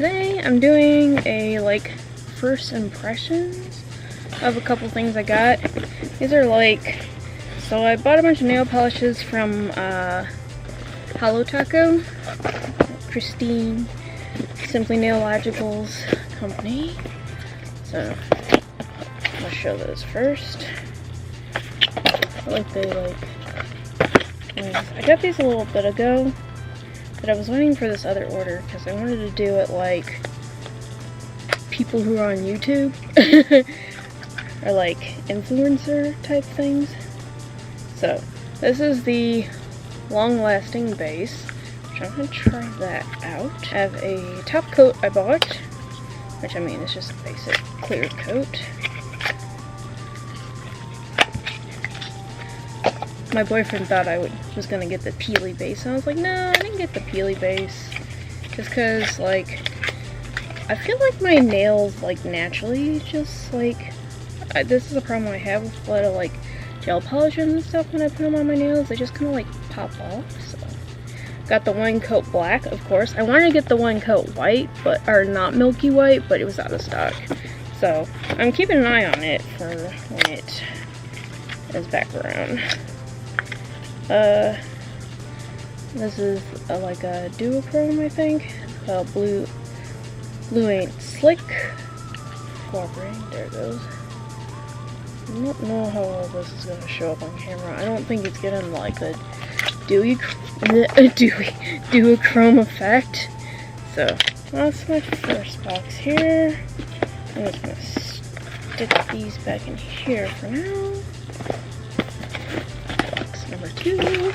today I'm doing a like first impressions of a couple things I got. These are like, so I bought a bunch of nail polishes from Hello Taco, Christine, Simply Nailogical's company. So I'll show those first. I got these a little bit ago, but I was waiting for this other order because I wanted to do it like people who are on YouTube or like influencer type things. So this is the long-lasting base, which I'm gonna try that out. I have a top coat I bought, which I mean it's just a basic clear coat. My boyfriend thought I was gonna get the peely base, and I was like, no, I didn't get the peely base. Just cause, like, I feel like my nails, like, naturally just, like, this is a problem I have with a lot of, like, gel polishes and stuff when I put them on my nails. They just kind of, like, pop off, so. Got the one coat black, of course. I wanted to get the one coat white, or not milky white, but it was out of stock. So, I'm keeping an eye on it for when it is back around. This is like a duochrome, I think. Blue ain't slick. Cooperating, there it goes. I don't know how well this is gonna show up on camera. I don't think it's getting like a duochrome effect. So that's my first box here. I'm just gonna stick these back in here for now. Number 2.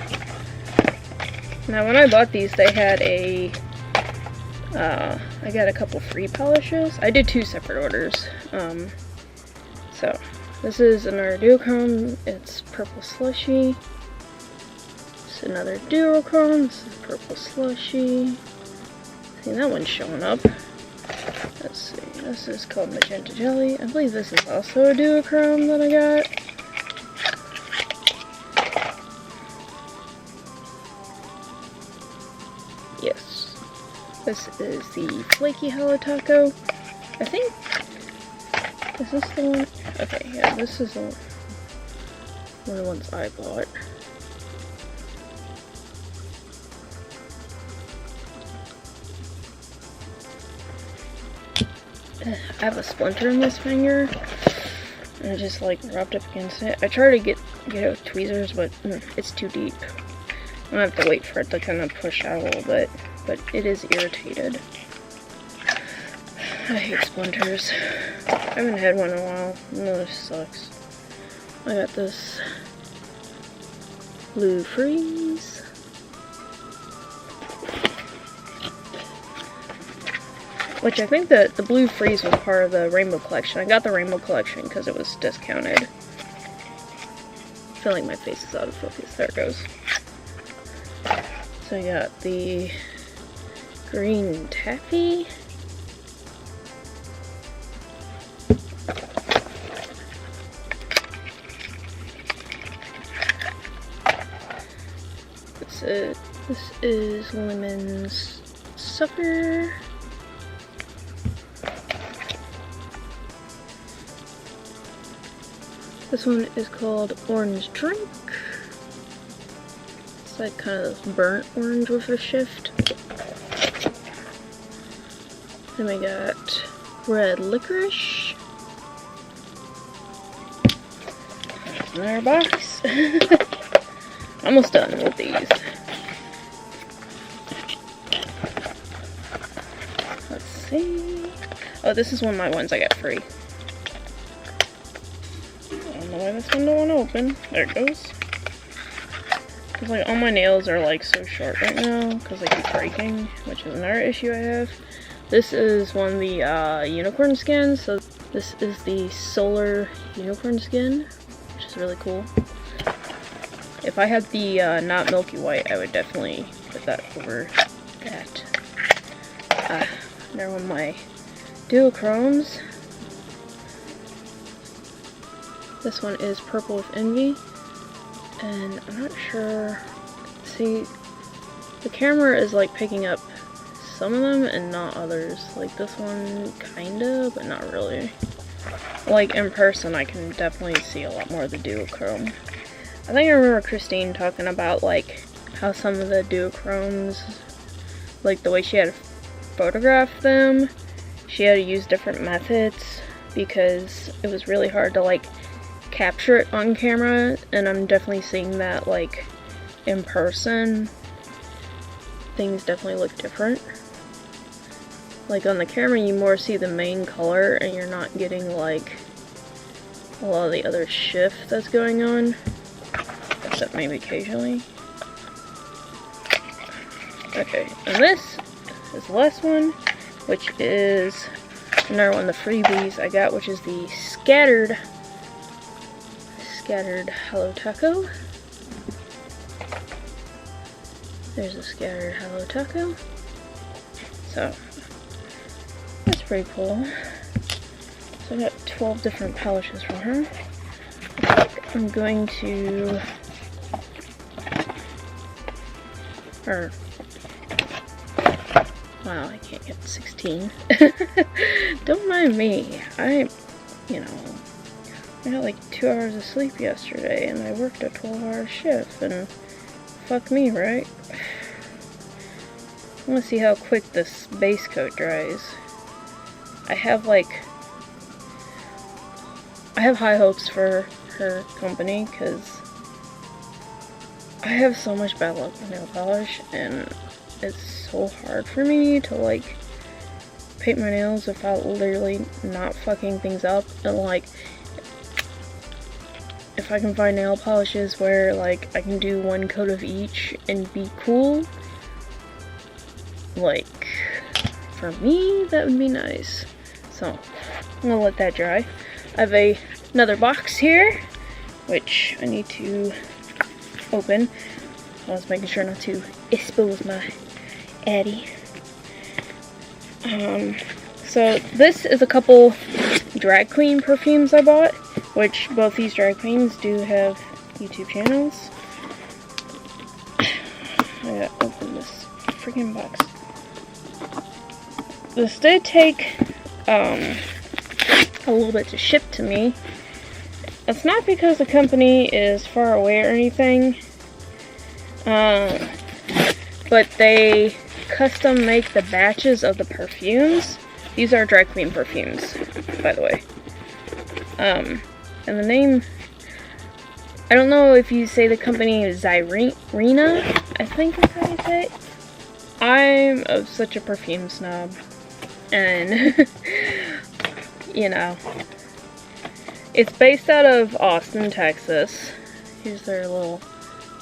Now when I bought these, they had a I got a couple free polishes. I did 2 separate orders. So this is another duochrome. It's purple Slushie. It's another duochrome. This is purple Slushie. See, that one's showing up. Let's see. This is called magenta jelly. I believe this is also a duochrome that I got. Yes, this is the flaky Hello Taco. I think, is this the one? Okay, yeah, this is one of the ones I bought. I have a splinter in this finger, and it just like rubbed up against it. I tried to get out with tweezers, but it's too deep. I'm gonna have to wait for it to kind of push out a little bit, but it is irritated. I hate splinters. I haven't had one in a while. No, this sucks. I got this blue freeze. Which I think that the blue freeze was part of the rainbow collection. I got the rainbow collection because it was discounted. I feel like my face is out of focus. There it goes. So I got the green taffy. This is Lemon's Sucker. This one is called Orange Drink. It's like kind of burnt orange with a shift. Then we got Red Licorice. There's another box. Almost done with these. Let's see. Oh, this is one of my ones I got free. I don't know why this one don't want to open. There it goes. Cause like all my nails are like so short right now because they keep breaking, which is another issue I have. This is one of the unicorn skins. So this is the solar unicorn skin, which is really cool. If I had the not milky white, I would definitely put that over that. They're one of my duochromes. This one is Purple with Envy, and I'm not sure, see, the camera is like picking up some of them and not others. Like this one, kinda, but not really. Like in person, I can definitely see a lot more of the duochrome. I think I remember Christine talking about like how some of the duochromes, like the way she had to photograph them, she had to use different methods because it was really hard to like capture it on camera, and I'm definitely seeing that like in person. Things definitely look different. Like on the camera you more see the main color and you're not getting like a lot of the other shift that's going on, except maybe occasionally. Okay, and this is the last one, which is another one of the freebies I got, which is the scattered Hello Taco. There's a scattered Hello Taco. So that's pretty cool. So I got 12 different polishes from her. I'm going to, wow, I can't get 16. Don't mind me. I got like 2 hours of sleep yesterday and I worked a 12-hour shift, and fuck me, right? I want to see how quick this base coat dries. I have high hopes for her company because I have so much bad luck with nail polish, and it's so hard for me to like paint my nails without literally not fucking things up. And like, if I can find nail polishes where like I can do 1 coat of each and be cool, like for me that would be nice. So I'm gonna let that dry. I have another box here which I need to open. I was making sure not to expose my Addy. So this is a couple drag queen perfumes I bought, which both these drag queens do have YouTube channels. I gotta open this freaking box. This did take a little bit to ship to me. It's not because the company is far away or anything, but they custom make the batches of the perfumes. These are drag queen perfumes, by the way. And the name, I don't know if you say the company is Zyrina, I think is how you say it. I'm such a perfume snob, and you know, it's based out of Austin, Texas. Here's their little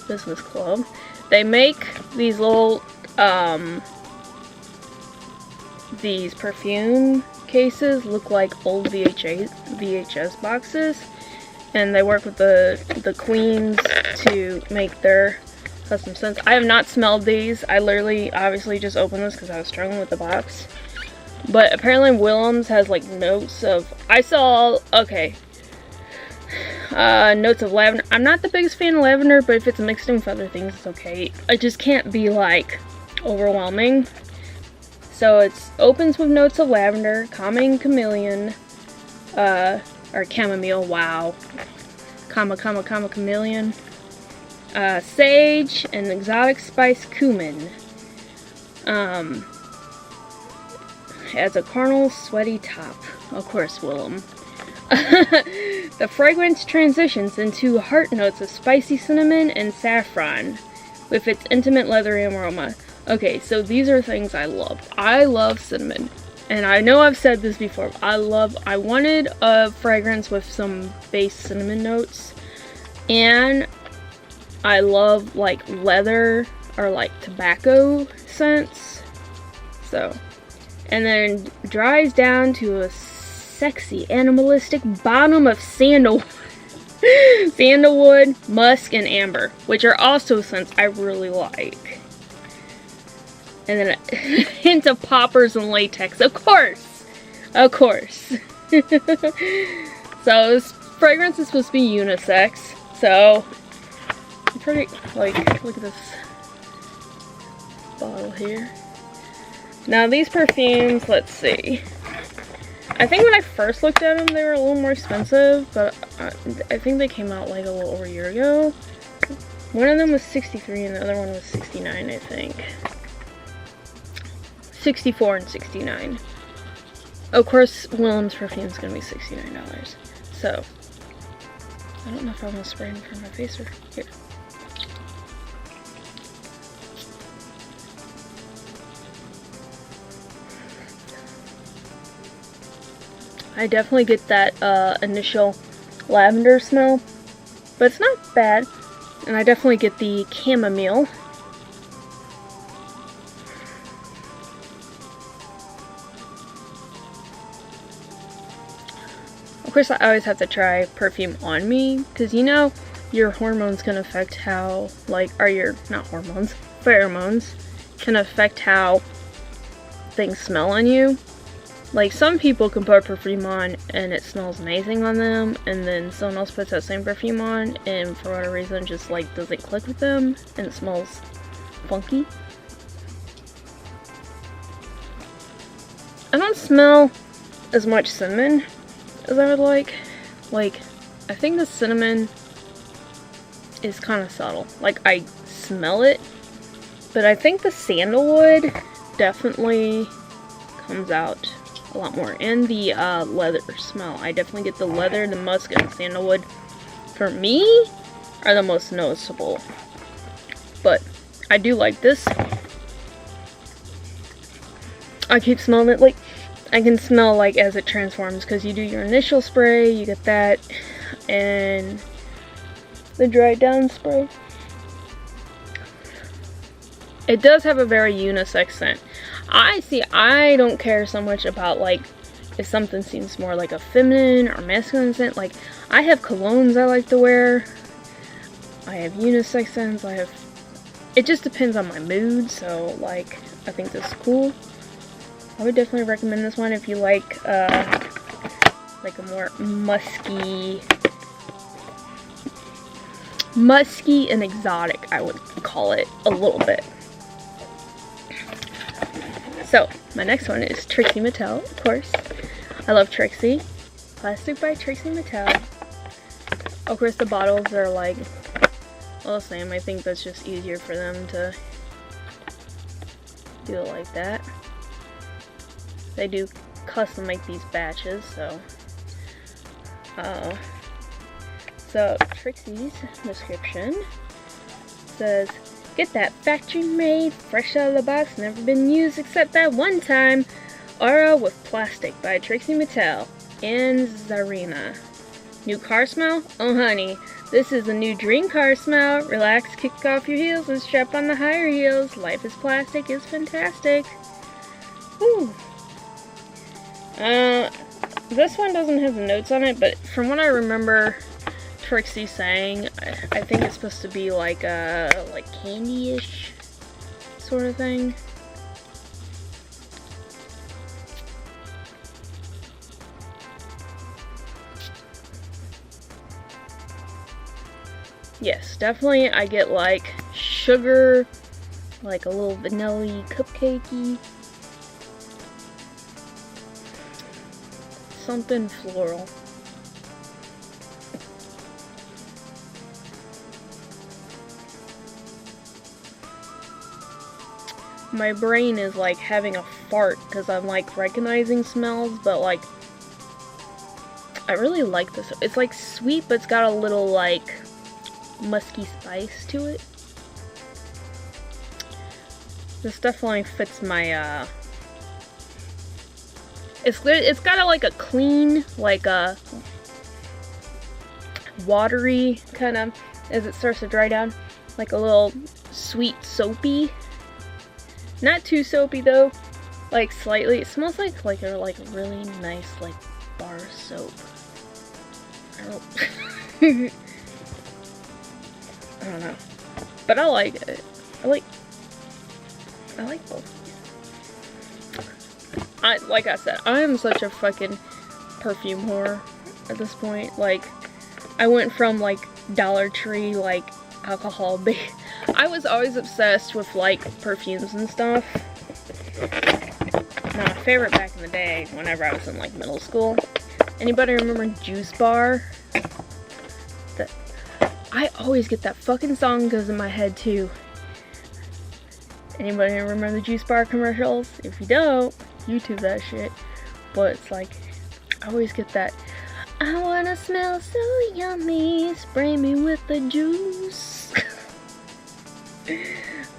business club. They make these little these perfume cases look like old VHS boxes, and they work with the queens to make their custom scents. I have not smelled these. I literally obviously just opened this because I was struggling with the box. But apparently Willems has like notes of, I saw, okay, notes of lavender. I'm not the biggest fan of lavender, but if it's mixed in with other things, it's okay. It just can't be like overwhelming. So it opens with notes of lavender, calming chameleon, or chamomile, wow. Chameleon. Sage and exotic spice cumin. Has a caramel sweaty top. Of course, Willem. The fragrance transitions into heart notes of spicy cinnamon and saffron with its intimate leathery aroma. Okay, so these are things I love. I love cinnamon. And I know I've said this before. I wanted a fragrance with some base cinnamon notes. And I love like leather or like tobacco scents. So, and then dries down to a sexy animalistic bottom of sandalwood, musk, and amber, which are also scents I really like. And then a hint of poppers and latex, of course. So this fragrance is supposed to be unisex. So I'm pretty, like, look at this bottle here. Now these perfumes, let's see. I think when I first looked at them, they were a little more expensive, but I think they came out like a little over a year ago. One of them was 63 and the other one was 69, I think. 64 and 69. Of course, Willem's perfume is going to be $69. So, I don't know if I want to spray in front of my face or here. I definitely get that initial lavender smell, but it's not bad. And I definitely get the chamomile. Of course, I always have to try perfume on me, because you know, your hormones can affect how, like, or your, not hormones, pheromones can affect how things smell on you. Like, some people can put perfume on and it smells amazing on them, and then someone else puts that same perfume on and for whatever reason just like doesn't click with them and it smells funky. I don't smell as much cinnamon as I would like. Like, I think the cinnamon is kind of subtle. Like, I smell it, but I think the sandalwood definitely comes out a lot more. And the leather smell. I definitely get the leather, the musk, and the sandalwood, for me, are the most noticeable. But I do like this. I keep smelling it. Like, I can smell, like, as it transforms, because you do your initial spray, you get that, and the dry down spray. It does have a very unisex scent. I don't care so much about, like, if something seems more like a feminine or masculine scent. Like, I have colognes I like to wear. I have unisex scents. It just depends on my mood, so, like, I think this is cool. I would definitely recommend this one if you like a more musky and exotic, I would call it a little bit. So, my next one is Trixie Mattel, of course. I love Trixie. Plastic by Trixie Mattel. Of course, the bottles are like, well, the same. I think that's just easier for them to do it like that. They do custom make these batches, so. So, Trixie's description says, get that factory made, fresh out of the box, never been used except that one time. Aura with Plastic by Trixie Mattel and Zarina. New car smell? Oh honey, this is a new dream car smell. Relax, kick off your heels and strap on the higher heels. Life is plastic is fantastic. Woo. This one doesn't have the notes on it, but from what I remember Trixie saying, I think it's supposed to be like a candy-ish sort of thing. Yes, definitely I get like sugar, like a little vanilla-y, cupcakey. Something floral. My brain is like having a fart because I'm like recognizing smells, but like I really like this. It's like sweet, but it's got a little like musky spice to it. This definitely fits my it's got like a clean, like a watery kind of, as it starts to dry down, like a little sweet soapy. Not too soapy though, like slightly. It smells like a really nice like bar soap. I don't know, but I like it. I like both. Like I said, I am such a fucking perfume whore at this point. Like, I went from like Dollar Tree, like alcohol I was always obsessed with like perfumes and stuff. favorite back in the day, whenever I was in like middle school. Anybody remember Juice Bar? I always get that fucking song goes in my head too. Anybody remember the Juice Bar commercials? If you don't, YouTube that shit. But it's like, I always get that. I wanna smell so yummy, spray me with the juice.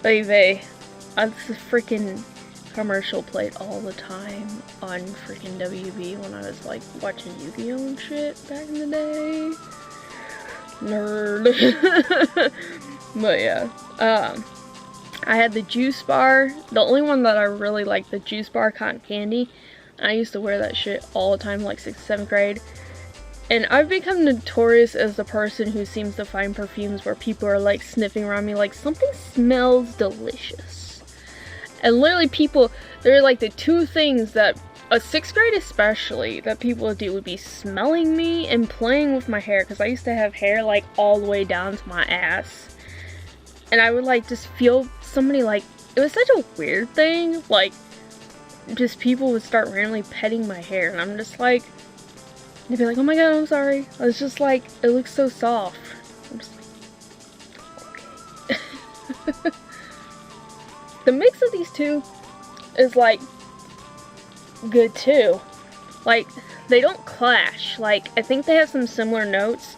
Baby, that's the freaking commercial played all the time on freaking WB when I was like watching Yu-Gi-Oh and shit back in the day. Nerd. But yeah, I had the Juice Bar. The only one that I really liked, the Juice Bar cotton candy. I used to wear that shit all the time, like 6th, 7th grade. And I've become notorious as the person who seems to find perfumes where people are like sniffing around me like something smells delicious. And literally people, they're like the two things that, a 6th grade especially, that people would do would be smelling me and playing with my hair. Because I used to have hair like all the way down to my ass. And I would like just feel somebody like, it was such a weird thing. Like, just people would start randomly petting my hair. And I'm just like, they'd be like, oh my god, I'm sorry. I was just like, it looks so soft. I'm just like, okay. The mix of these two is like good too. Like, they don't clash. Like, I think they have some similar notes.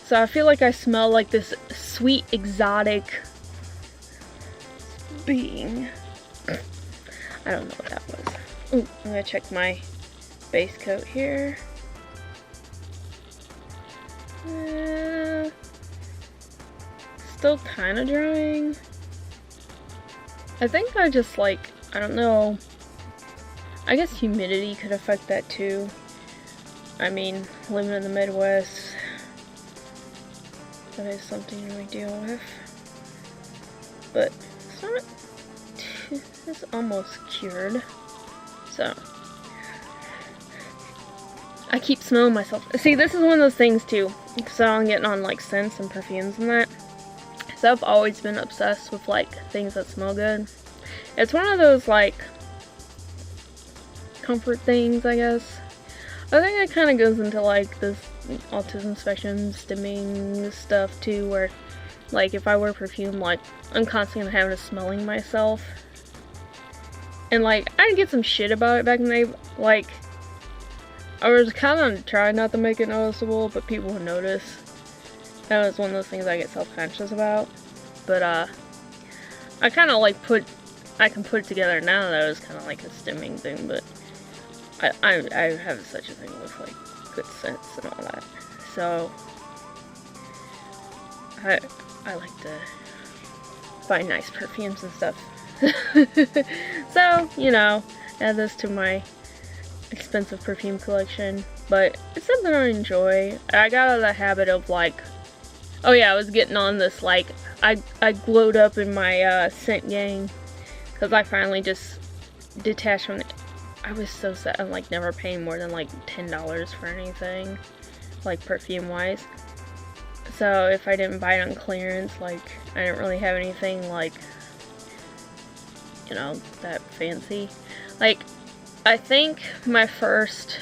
So I feel like I smell like this sweet, exotic being. I don't know what that was. Ooh, I'm gonna check my base coat here. Still kind of drying. I think I just like, I don't know. I guess humidity could affect that too. I mean, living in the Midwest, that is something we deal with. But it's not, it's almost cured. So, I keep smelling myself. See, this is one of those things too, because I'm getting on like scents and perfumes and that. So I've always been obsessed with like things that smell good. It's one of those like comfort things, I guess. I think it kind of goes into like this autism spectrum stimming stuff too, where like if I wear perfume, like I'm constantly having to smelling myself. And like I get some shit about it back in the day. Like I was kind of trying not to make it noticeable, but people would notice. That was one of those things I get self-conscious about. But I kind of like I can put it together now that it was kind of like a stimming thing, but I have such a thing with like good scents and all that. So I like to find nice perfumes and stuff. So, you know, add this to my expensive perfume collection, but it's something I enjoy. I got out of the habit of like, oh yeah, I was getting on this like, I glowed up in my scent gang, because I finally just detached from it. I was so sad. I'm like never paying more than like $10 for anything, like perfume wise. So if I didn't buy it on clearance, like I didn't really have anything like, you know, that fancy. Like I think my first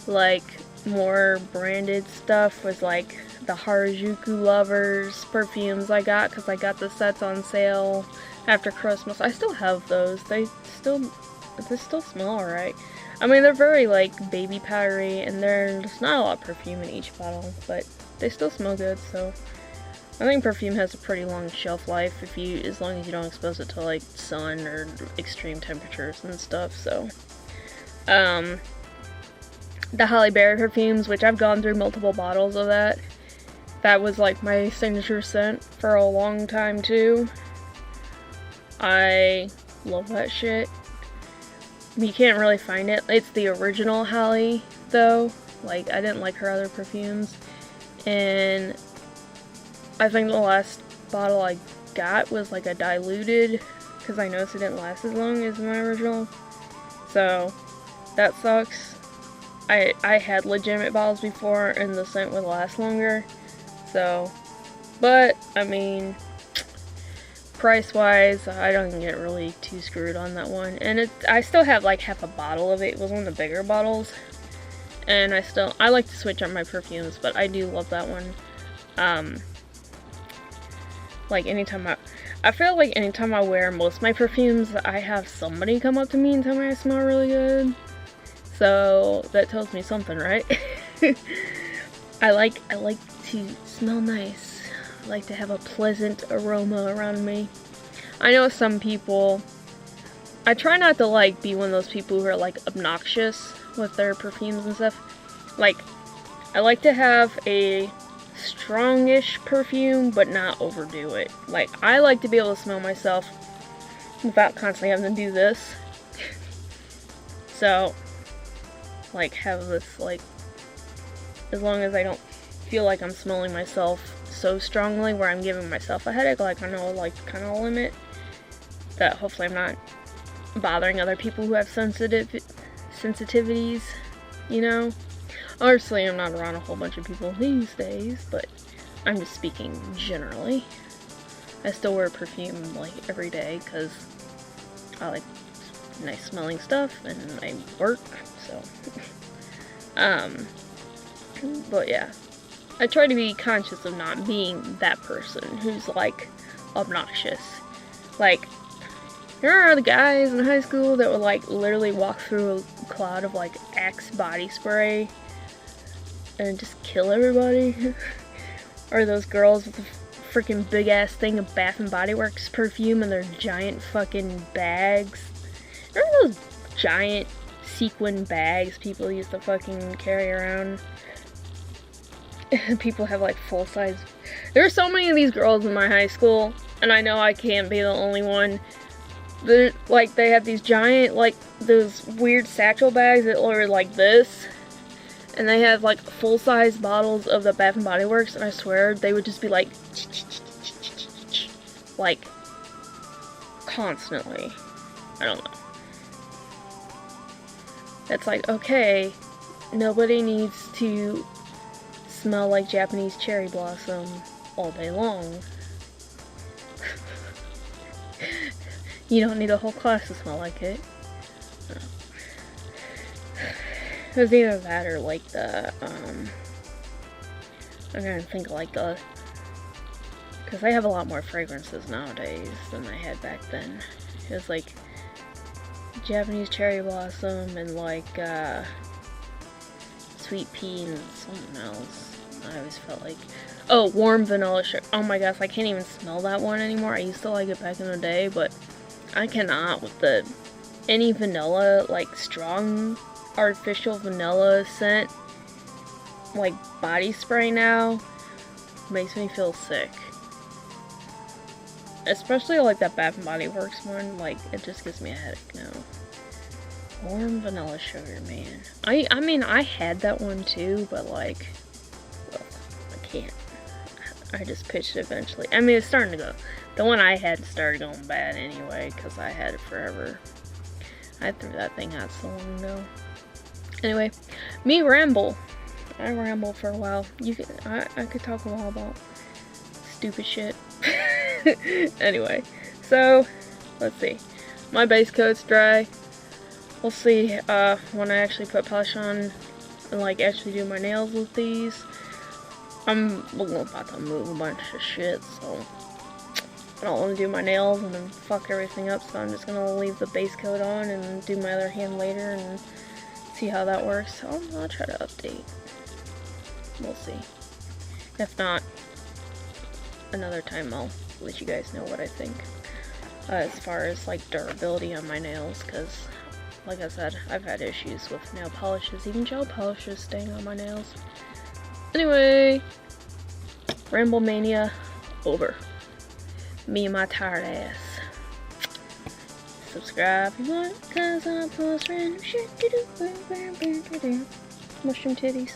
like more branded stuff was like the Harajuku Lovers perfumes I got, because I got the sets on sale after Christmas. I still have those. They still smell alright. I mean, they're very like baby powdery, and there's not a lot of perfume in each bottle, but they still smell good. So I think perfume has a pretty long shelf life as long as you don't expose it to like sun or extreme temperatures and stuff. So the Holly Berry perfumes, which I've gone through multiple bottles of that was like my signature scent for a long time too. I love that shit. You can't really find it. It's the original Holly though. Like I didn't like her other perfumes, and I think the last bottle I got was like a diluted, because I noticed it didn't last as long as my original. So that sucks. I had legitimate bottles before and the scent would last longer. So, but I mean, price-wise, I don't get really too screwed on that one. And I still have like half a bottle of it. It was one of the bigger bottles. And I like to switch up my perfumes, but I do love that one. Like I feel like anytime I wear most of my perfumes, I have somebody come up to me and tell me I smell really good. So that tells me something, right? I like to smell nice. I like to have a pleasant aroma around me. I know some people, I try not to like be one of those people who are like obnoxious with their perfumes and stuff. Like, I like to have a strongish perfume, but not overdo it. Like, I like to be able to smell myself without constantly having to do this. So, like, have this, like, as long as I don't feel like I'm smelling myself so strongly where I'm giving myself a headache, like, I know, like, kind of a limit, that hopefully I'm not bothering other people who have sensitivities, you know? Obviously, I'm not around a whole bunch of people these days, but I'm just speaking generally. I still wear perfume, like, every day, because I like nice smelling stuff, and I work, so. But yeah. I try to be conscious of not being that person who's, like, obnoxious. Like, there are the guys in high school that would, like, literally walk through a cloud of, like, Axe body spray and just kill everybody. Or those girls with a freaking big ass thing of Bath and Body Works perfume in their giant fucking bags. Remember those giant sequin bags people used to fucking carry around? People have like full size. There are so many of these girls in my high school, and I know I can't be the only one. They're, like, they have these giant, like, those weird satchel bags that are like this. And they have, like, full-size bottles of the Bath and Body Works, and I swear they would just be, like, constantly. I don't know. It's like, okay, nobody needs to smell like Japanese cherry blossom all day long. You don't need a whole class to smell like it. It was either that or like the, I'm trying to think like the, because they have a lot more fragrances nowadays than they had back then. It was like Japanese cherry blossom and like, sweet pea and something else. I always felt like, oh, warm vanilla sugar. Oh my gosh, I can't even smell that one anymore. I used to like it back in the day, but I cannot with any vanilla, like strong artificial vanilla scent, like body spray now, makes me feel sick. Especially like that Bath and Body Works one, like it just gives me a headache now. Warm vanilla sugar, man. I mean, I had that one too, but like, well, I can't. I just pitched it eventually. I mean, it's starting to go. The one I had started going bad anyway, because I had it forever. I threw that thing out so long ago. Anyway, me ramble. I ramble for a while. I could talk a while about stupid shit. Anyway, so let's see. My base coat's dry. We'll see when I actually put polish on and like actually do my nails with these. I'm about to move a bunch of shit, so I don't want to do my nails and then fuck everything up, so I'm just gonna leave the base coat on and do my other hand later and see how that works. So I'll try to update. We'll see. If not, another time I'll let you guys know what I think as far as like durability on my nails, because like I said, I've had issues with nail polishes, even gel polishes staying on my nails. Anyway, Ramble Mania over. Me and my tired ass. Subscribe if you want, cause I post random shit to do. Mushroom titties.